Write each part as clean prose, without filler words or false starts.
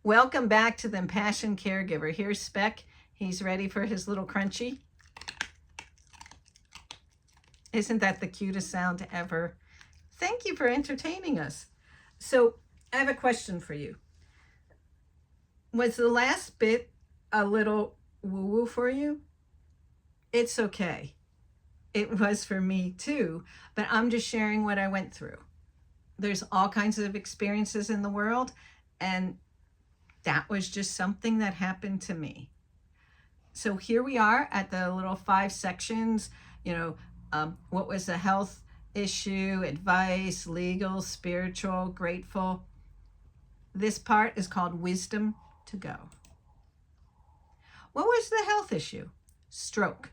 Welcome back to the Impassioned Caregiver. Here's Speck. He's ready for his little crunchy. Isn't that the cutest sound ever? Thank you for entertaining us. So I have a question for you. Was the last bit a little woo-woo for you? It's okay. It was for me too, but I'm just sharing what I went through. There's all kinds of experiences in the world, and that was just something that happened to me. So here we are at the little 5 sections, what was the health issue, advice, legal, spiritual, grateful. This part is called wisdom to go. What was the health issue? Stroke.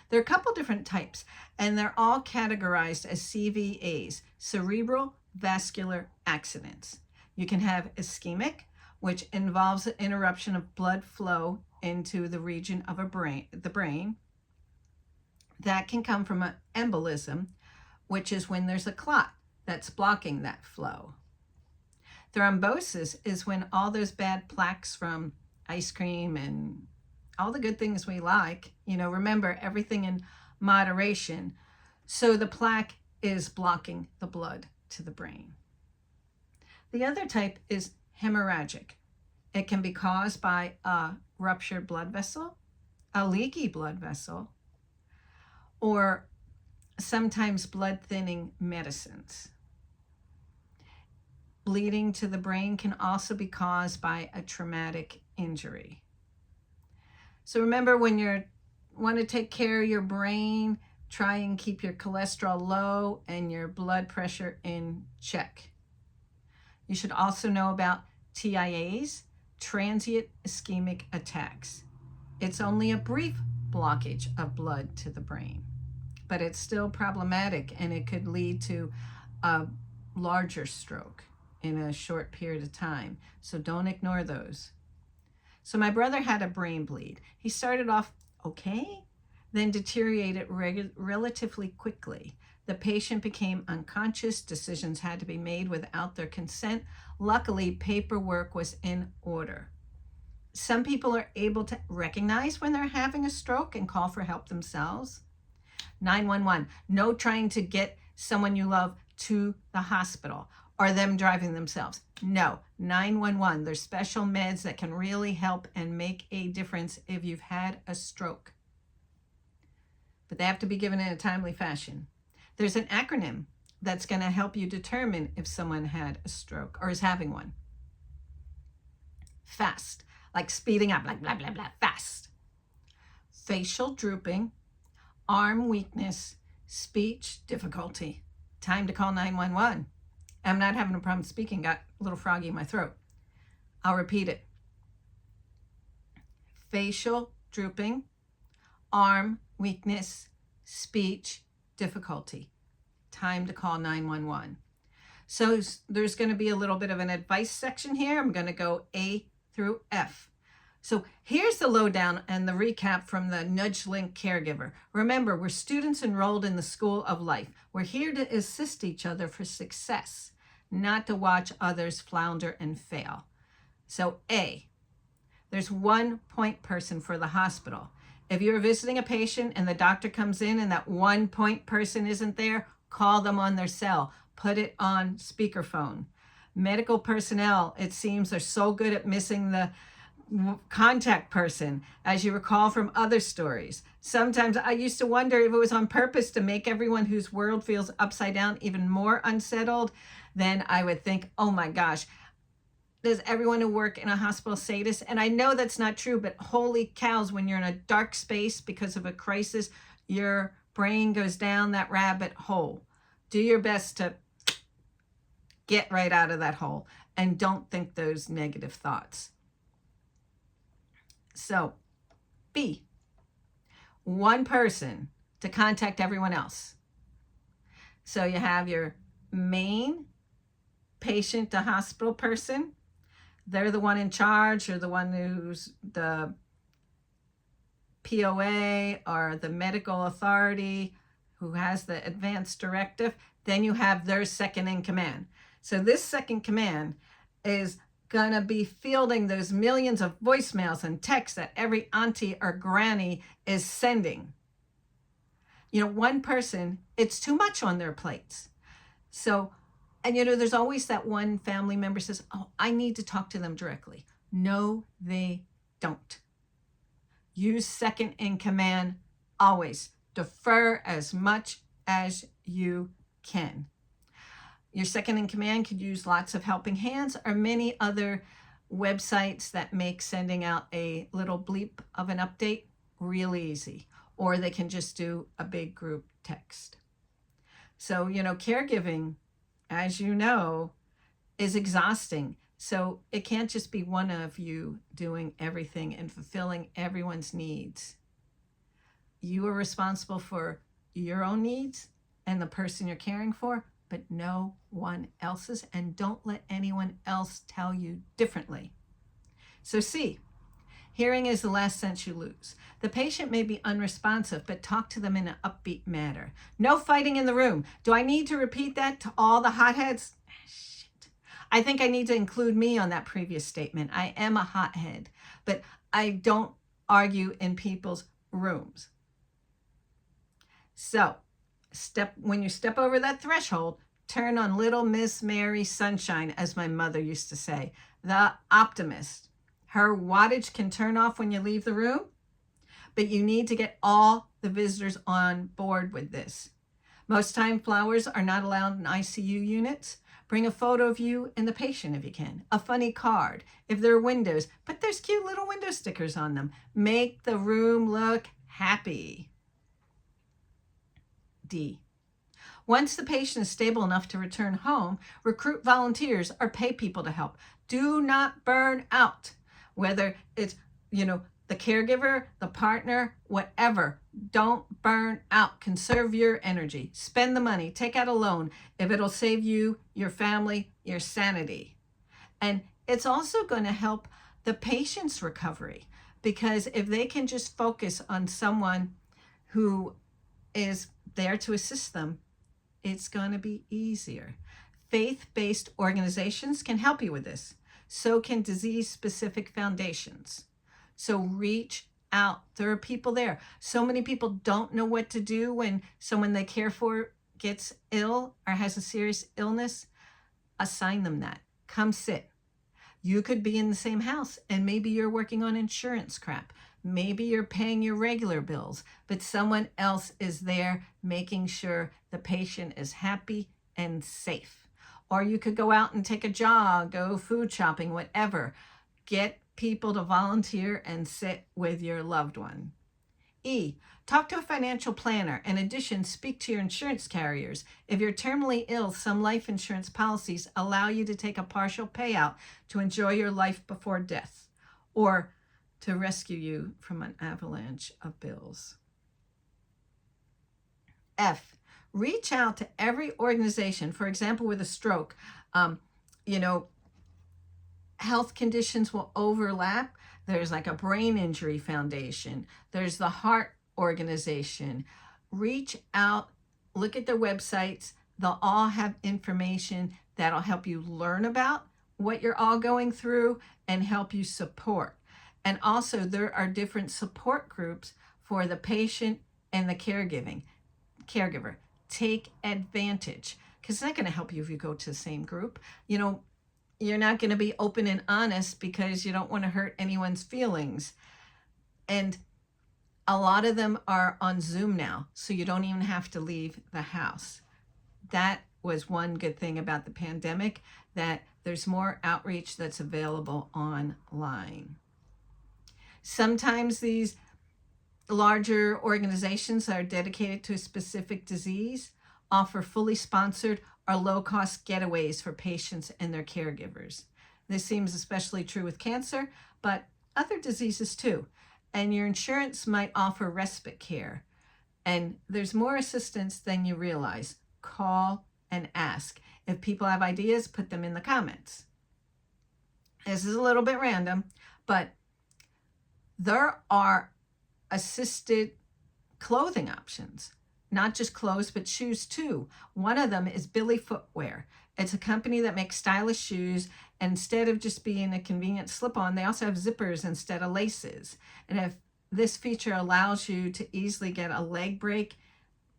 There are a couple different types, and they're all categorized as CVAs, cerebral vascular accidents. You can have ischemic, which involves an interruption of blood flow into the region of the brain. That can come from an embolism, which is when there's a clot that's blocking that flow. Thrombosis is when all those bad plaques from ice cream and all the good things we like, remember everything in moderation. So the plaque is blocking the blood to the brain. The other type is hemorrhagic. It can be caused by a ruptured blood vessel, a leaky blood vessel, or sometimes blood thinning medicines. Bleeding to the brain can also be caused by a traumatic injury. So remember, when you want to take care of your brain, try and keep your cholesterol low and your blood pressure in check. You should also know about TIAs, transient ischemic attacks. It's only a brief blockage of blood to the brain, but it's still problematic, and it could lead to a larger stroke in a short period of time. So don't ignore those. So my brother had a brain bleed. He started off okay, then deteriorated relatively quickly. The patient became unconscious. Decisions had to be made without their consent. Luckily, paperwork was in order. Some people are able to recognize when they're having a stroke and call for help themselves. 911, no trying to get someone you love to the hospital or them driving themselves. No, 911, there's special meds that can really help and make a difference if you've had a stroke. But they have to be given in a timely fashion. There's an acronym that's going to help you determine if someone had a stroke or is having one. FAST, like speeding up, like blah, blah, blah, fast. Facial drooping, arm weakness, speech difficulty. Time to call 911. I'm not having a problem speaking, got a little froggy in my throat. I'll repeat it. Facial drooping, arm weakness, speech difficulty. Time to call 911. So there's going to be a little bit of an advice section here. I'm going to go A through F. So here's the lowdown and the recap from the Nudge Link Caregiver. Remember, we're students enrolled in the School of Life. We're here to assist each other for success, not to watch others flounder and fail. So A, there's one point person for the hospital. If you're visiting a patient and the doctor comes in and that one point person isn't there, call them on their cell. Put it on speakerphone. Medical personnel, it seems, are so good at missing the contact person, as you recall from other stories. Sometimes I used to wonder if it was on purpose to make everyone whose world feels upside down even more unsettled. Then I would think, oh my gosh, does everyone who work in a hospital say this? And I know that's not true, but holy cows, when you're in a dark space because of a crisis, your brain goes down that rabbit hole. Do your best to get right out of that hole and don't think those negative thoughts. So, B, one person to contact everyone else. So you have your main patient to hospital person. They're the one in charge, or the one who's the POA or the medical authority who has the advance directive. Then you have their second in command. So this second command is gonna be fielding those millions of voicemails and texts that every auntie or granny is sending. One person, it's too much on their plates. So, and there's always that one family member says, oh, I need to talk to them directly. No, they don't. Use second in command always. Defer as much as you can. Your second in command could use lots of helping hands or many other websites that make sending out a little bleep of an update real easy. Or they can just do a big group text. So, caregiving, as you know, is exhausting. So it can't just be one of you doing everything and fulfilling everyone's needs. You are responsible for your own needs and the person you're caring for, but no one else's, and don't let anyone else tell you differently. So C, hearing is the last sense you lose. The patient may be unresponsive, but talk to them in an upbeat manner. No fighting in the room. Do I need to repeat that to all the hotheads? Shit. I think I need to include me on that previous statement. I am a hothead, but I don't argue in people's rooms. So, when you step over that threshold, turn on Little Miss Mary Sunshine, as my mother used to say, the optimist. Her wattage can turn off when you leave the room, but you need to get all the visitors on board with this. Most time flowers are not allowed in ICU units. Bring a photo of you and the patient if you can. A funny card. If there are windows, but there's cute little window stickers on them. Make the room look happy. D. Once the patient is stable enough to return home, recruit volunteers or pay people to help. Do not burn out. Whether it's, the caregiver, the partner, whatever, don't burn out. Conserve your energy. Spend the money. Take out a loan if it'll save you, your family, your sanity. And it's also going to help the patient's recovery, because if they can just focus on someone who is there to assist them, it's going to be easier. Faith-based organizations can help you with this. So can disease-specific foundations. So reach out. There are people there. So many people don't know what to do when someone they care for gets ill or has a serious illness. Assign them that. Come sit. You could be in the same house and maybe you're working on insurance crap. Maybe you're paying your regular bills, but someone else is there making sure the patient is happy and safe. Or you could go out and take a jog, go food shopping, whatever. Get people to volunteer and sit with your loved one. E, talk to a financial planner. In addition, speak to your insurance carriers. If you're terminally ill, some life insurance policies allow you to take a partial payout to enjoy your life before death, or to rescue you from an avalanche of bills. F, reach out to every organization. For example, with a stroke, health conditions will overlap. There's like a brain injury foundation. There's the heart organization. Reach out, look at their websites. They'll all have information that'll help you learn about what you're all going through and help you support. And also there are different support groups for the patient and the caregiver. Take advantage, because it's not going to help you if you go to the same group. You're not going to be open and honest because you don't want to hurt anyone's feelings. And a lot of them are on Zoom now, so you don't even have to leave the house. That was one good thing about the pandemic, that there's more outreach that's available online. Sometimes these larger organizations that are dedicated to a specific disease offer fully sponsored or low-cost getaways for patients and their caregivers. This seems especially true with cancer, but other diseases too. And your insurance might offer respite care. And there's more assistance than you realize. Call and ask. If people have ideas, put them in the comments. This is a little bit random, but there are assisted clothing options. Not just clothes, but shoes too. One of them is Billy Footwear. It's a company that makes stylish shoes. And instead of just being a convenient slip-on, they also have zippers instead of laces. And if this feature allows you to easily get a leg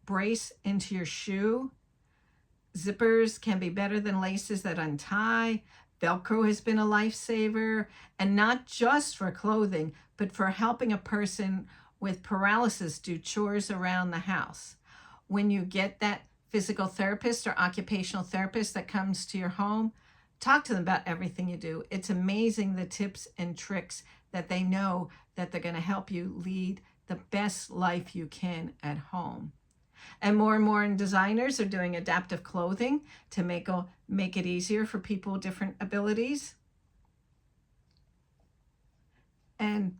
brace into your shoe. Zippers can be better than laces that untie. Velcro has been a lifesaver, and not just for clothing, but for helping a person with paralysis do chores around the house. When you get that physical therapist or occupational therapist that comes to your home, talk to them about everything you do. It's amazing the tips and tricks that they know that they're going to help you lead the best life you can at home. And more designers are doing adaptive clothing to make it easier for people with different abilities. And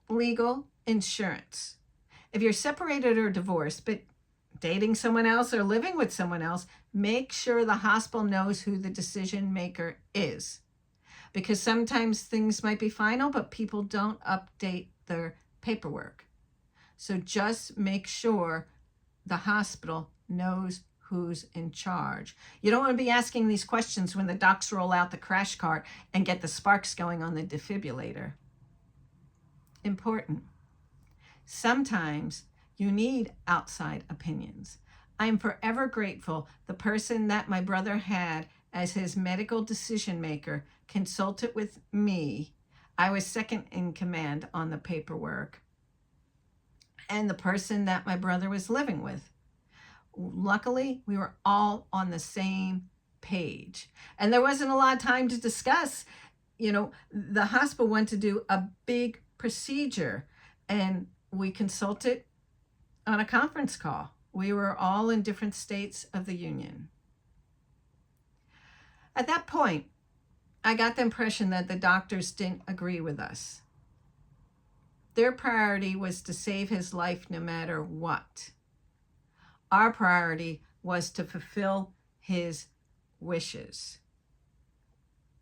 legal insurance. If you're separated or divorced, but dating someone else or living with someone else, make sure the hospital knows who the decision maker is. Because sometimes things might be final, but people don't update their paperwork. So just make sure the hospital knows who's in charge. You don't want to be asking these questions when the docs roll out the crash cart and get the sparks going on the defibrillator. Important. Sometimes you need outside opinions. I'm forever grateful the person that my brother had as his medical decision maker consulted with me. I was second in command on the paperwork. And the person that my brother was living with. Luckily, we were all on the same page. And there wasn't a lot of time to discuss. The hospital went to do a big procedure, and we consulted on a conference call. We were all in different states of the union. At that point, I got the impression that the doctors didn't agree with us. Their priority was to save his life no matter what. Our priority was to fulfill his wishes.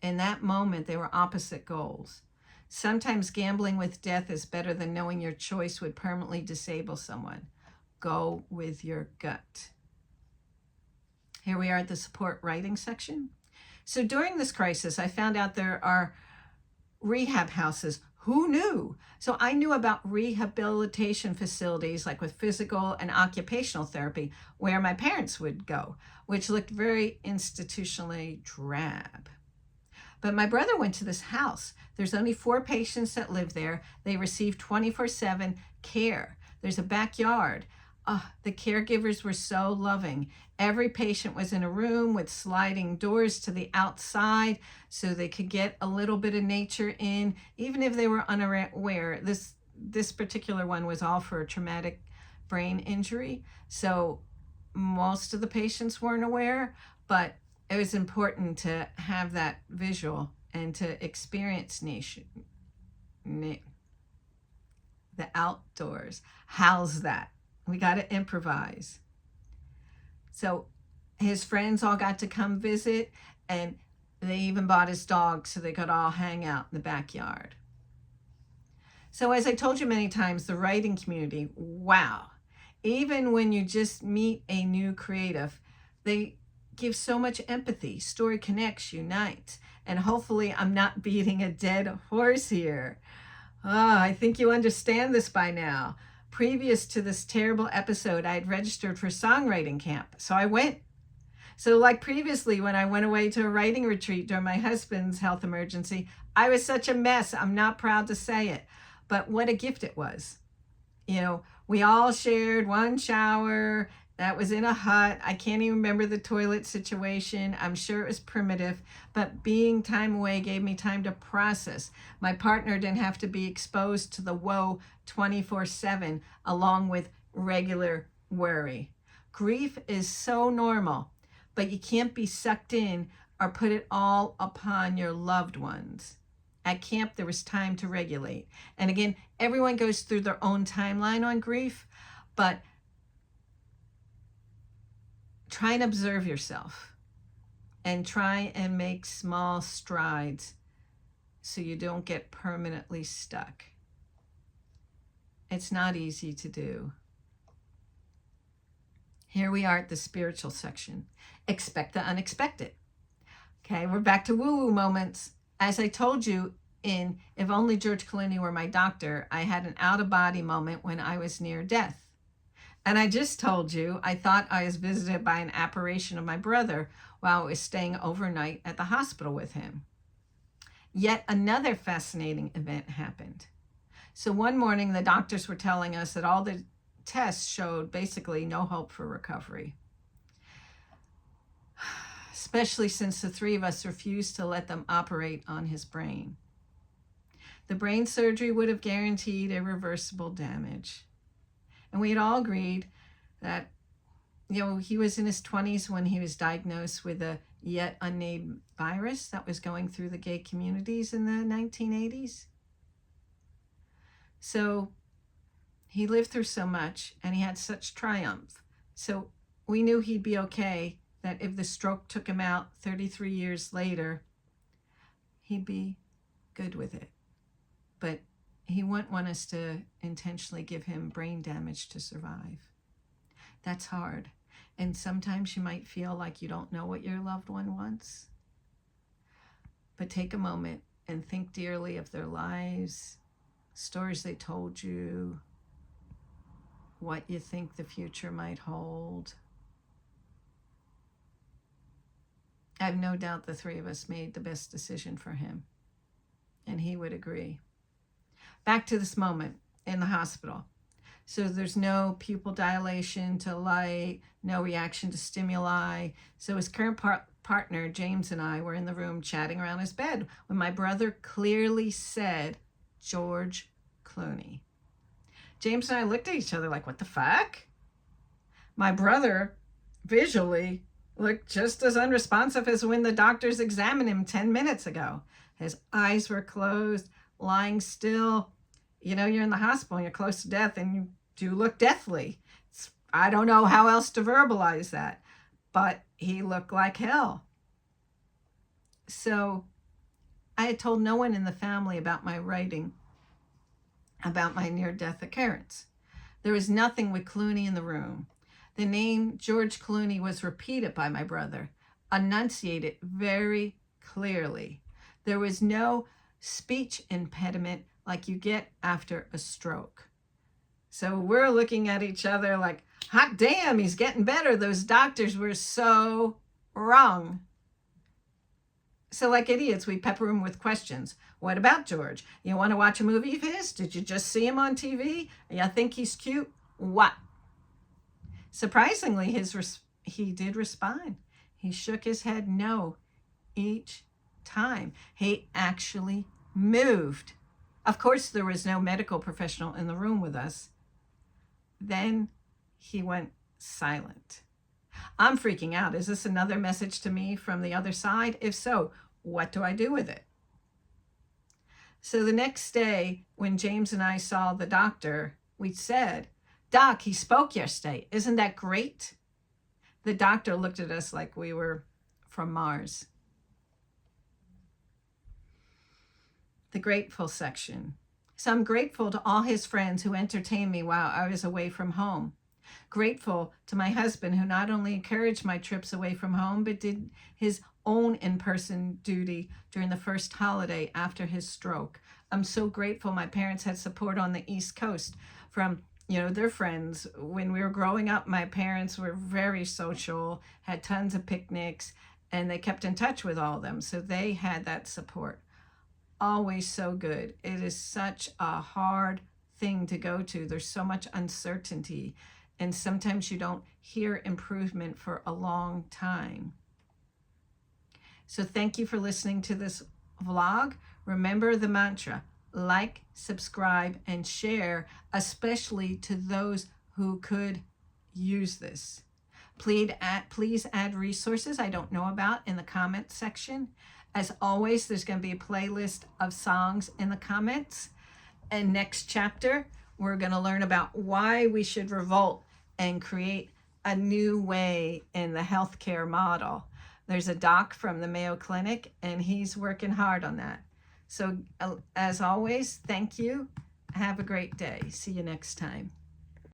In that moment, they were opposite goals. Sometimes gambling with death is better than knowing your choice would permanently disable someone. Go with your gut. Here we are at the support writing section. So during this crisis, I found out there are rehab houses. Who knew? So I knew about rehabilitation facilities like with physical and occupational therapy where my parents would go, which looked very institutionally drab. But my brother went to this house. There's only 4 patients that live there. They receive 24/7 care. There's a backyard. The caregivers were so loving. Every patient was in a room with sliding doors to the outside so they could get a little bit of nature in, even if they were unaware. This particular one was all for a traumatic brain injury. So most of the patients weren't aware, but it was important to have that visual and to experience the outdoors. How's that? We got to improvise. So his friends all got to come visit, and they even bought his dog so they could all hang out in the backyard. So as I told you many times, the writing community, wow. Even when you just meet a new creative, they give so much empathy. Story connects, unites. And hopefully I'm not beating a dead horse here. I think you understand this by now. Previous to this terrible episode, I had registered for songwriting camp, so I went. So like previously, when I went away to a writing retreat during my husband's health emergency, I was such a mess. I'm not proud to say it, but what a gift it was. We all shared one shower that was in a hut. I can't even remember the toilet situation. I'm sure it was primitive, but being time away gave me time to process. My partner didn't have to be exposed to the woe 24/7 along with regular worry. Grief is so normal, but you can't be sucked in or put it all upon your loved ones. At camp, there was time to regulate. And again, everyone goes through their own timeline on grief, but try and observe yourself and try and make small strides so you don't get permanently stuck. It's not easy to do. Here we are at the spiritual section. Expect the unexpected. Okay, we're back to woo-woo moments. As I told you in If Only George Clooney Were My Doctor, I had an out-of-body moment when I was near death. And I just told you I thought I was visited by an apparition of my brother while I was staying overnight at the hospital with him. Yet another fascinating event happened. So one morning, the doctors were telling us that all the tests showed basically no hope for recovery, especially since the three of us refused to let them operate on his brain. The brain surgery would have guaranteed irreversible damage. And we had all agreed that, he was in his 20s when he was diagnosed with a yet unnamed virus that was going through the gay communities in the 1980s. So he lived through so much and he had such triumph. So we knew he'd be okay, that if the stroke took him out 33 years later, he'd be good with it. But he wouldn't want us to intentionally give him brain damage to survive. That's hard. And sometimes you might feel like you don't know what your loved one wants. But take a moment and think dearly of their lives, stories they told you, what you think the future might hold. I have no doubt the three of us made the best decision for him, and he would agree. Back to this moment in the hospital. So there's no pupil dilation to light, no reaction to stimuli. So his current partner, James, and I were in the room chatting around his bed when my brother clearly said, George Clooney. James and I looked at each other like, what the fuck? My brother visually looked just as unresponsive as when the doctors examined him 10 minutes ago. His eyes were closed, lying still. You're in the hospital and you're close to death and you do look deathly. I don't know how else to verbalize that, but he looked like hell. So I had told no one in the family about my writing about my near-death occurrence. There was nothing with Clooney in the room. The name George Clooney was repeated by my brother, enunciated very clearly. There was no speech impediment like you get after a stroke. So we're looking at each other like, hot damn, he's getting better. Those doctors were so wrong. So like idiots, we pepper him with questions. What about George? You want to watch a movie of his? Did you just see him on TV? You think he's cute? What? Surprisingly, he did respond. He shook his head no each time. He actually moved. Of course, there was no medical professional in the room with us. Then he went silent. I'm freaking out. Is this another message to me from the other side? If so, what do I do with it? So the next day, when James and I saw the doctor, we said, Doc, he spoke yesterday. Isn't that great? The doctor looked at us like we were from Mars. The grateful section. So I'm grateful to all his friends who entertained me while I was away from home. Grateful to my husband, who not only encouraged my trips away from home, but did his own in-person duty during the first holiday after his stroke. I'm so grateful my parents had support on the East Coast from, their friends. When we were growing up, my parents were very social, had tons of picnics, and they kept in touch with all of them. So they had that support. Always so good. It is such a hard thing to go to. There's so much uncertainty. And sometimes you don't hear improvement for a long time. So thank you for listening to this vlog. Remember the mantra, like, subscribe, and share, especially to those who could use this. Please add resources I don't know about in the comments section. As always, there's going to be a playlist of songs in the comments. And next chapter, we're going to learn about why we should revolt and create a new way in the healthcare model. There's a doc from the Mayo Clinic, and he's working hard on that. So as always, thank you. Have a great day. See you next time.